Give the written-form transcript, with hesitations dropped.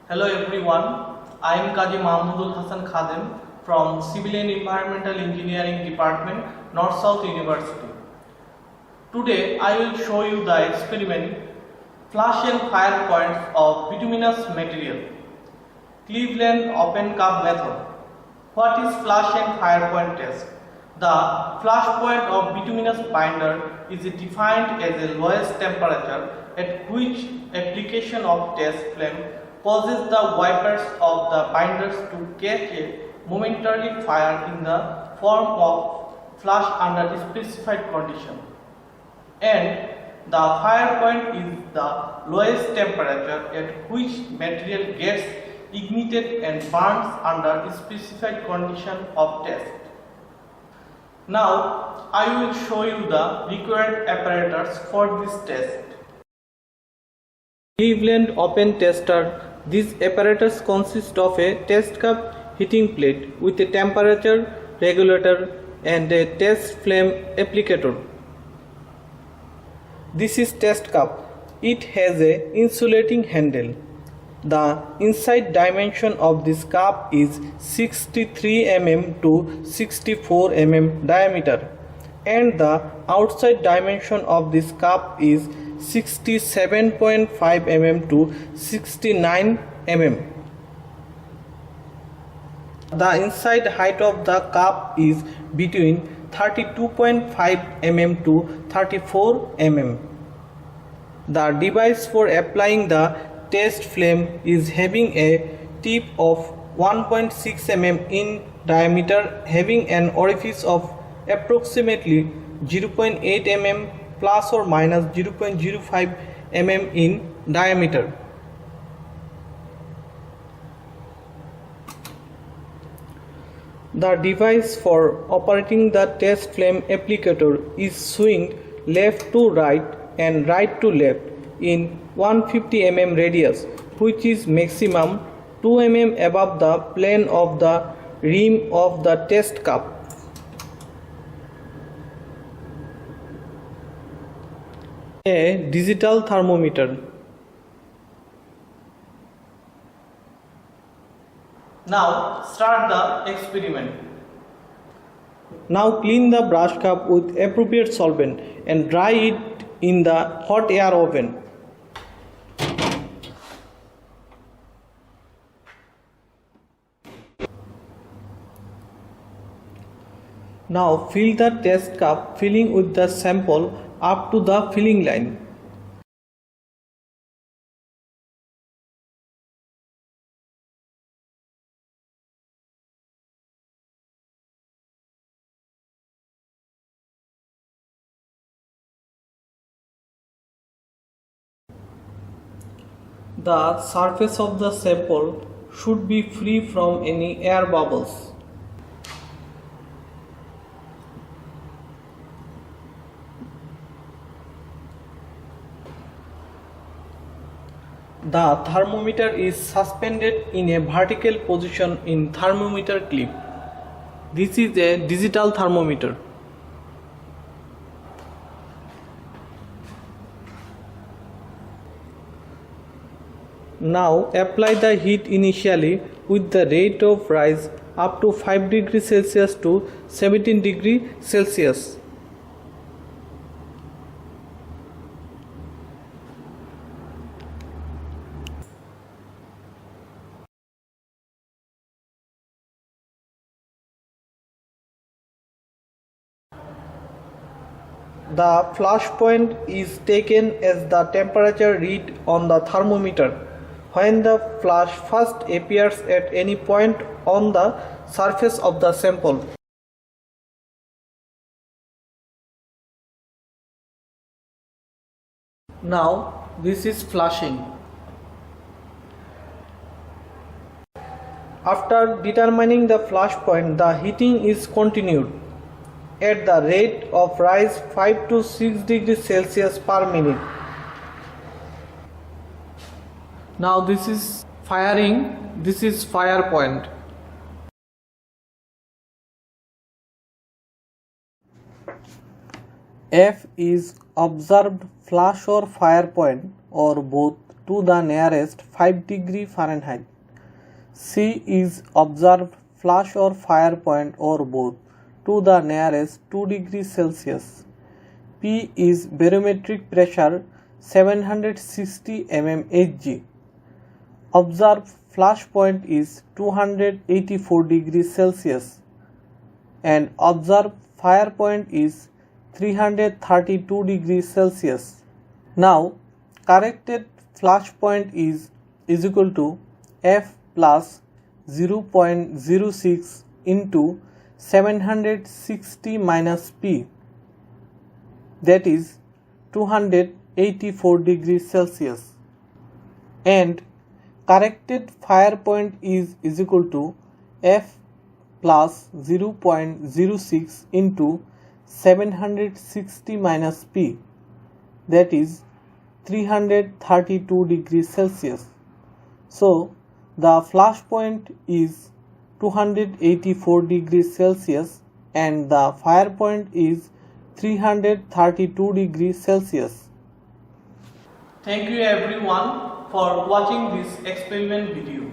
Hello everyone, I am Kaji Mahmudul Hassan Khadem from Civil and Environmental Engineering Department, North South University. Today I will show you the experiment Flash and Fire Points of Bituminous Material, Cleveland Open Cup Method. What is Flash and Fire Point test? The flash point of bituminous binder is defined as the lowest temperature at which application of test flame causes the wipers of the binders to catch a momentary fire in the form of flash under specified condition. And the fire point is the lowest temperature at which material gets ignited and burns under specified condition of test. Now I will show you the required apparatus for this test. Cleveland Open Tester. This apparatus consists of a test cup heating plate with a temperature regulator and a test flame applicator. This is test cup. It has a insulating handle. The inside dimension of this cup is 63 mm to 64 mm diameter, and the outside dimension of this cup is 67.5 mm to 69 mm. The inside height of the cup is between 32.5 mm to 34 mm. The device for applying the test flame is having a tip of 1.6 mm in diameter, having an orifice of approximately 0.8 mm plus or minus 0.05 mm in diameter. The device for operating the test flame applicator is swinged left to right and right to left in 150 mm radius, which is maximum 2 mm above the plane of the rim of the test cup. A digital thermometer. Now start the experiment. Now clean the brush cup with appropriate solvent and dry it in the hot air oven. Now fill the test cup, filling with the sample up to the filling line. The surface of the sample should be free from any air bubbles. The thermometer is suspended in a vertical position in thermometer clip. This is a digital thermometer. Now apply the heat initially with the rate of rise up to 5 degrees Celsius to 17 degrees Celsius. The flash point is taken as the temperature read on the thermometer when the flash first appears at any point on the surface of the sample. Now this is flashing. After determining the flash point, the heating is continued at the rate of rise 5 to 6 degrees Celsius per minute. Now this is firing, this is fire point. F is observed flash or fire point or both to the nearest 5 degree Fahrenheit. C is observed flash or fire point or both to the nearest 2 degrees Celsius. P is barometric pressure 760 mm Hg. Observed flash point is 284 degrees Celsius and observed fire point is 332 degrees Celsius. Now corrected flash point is equal to F plus 0.06 into 760 minus P, that is 284 degrees Celsius, and corrected fire point is equal to F plus 0.06 into 760 minus P, that is 332 degrees Celsius. So the flash point is 284 degrees Celsius and the fire point is 332 degrees Celsius. Thank you everyone for watching this experiment video.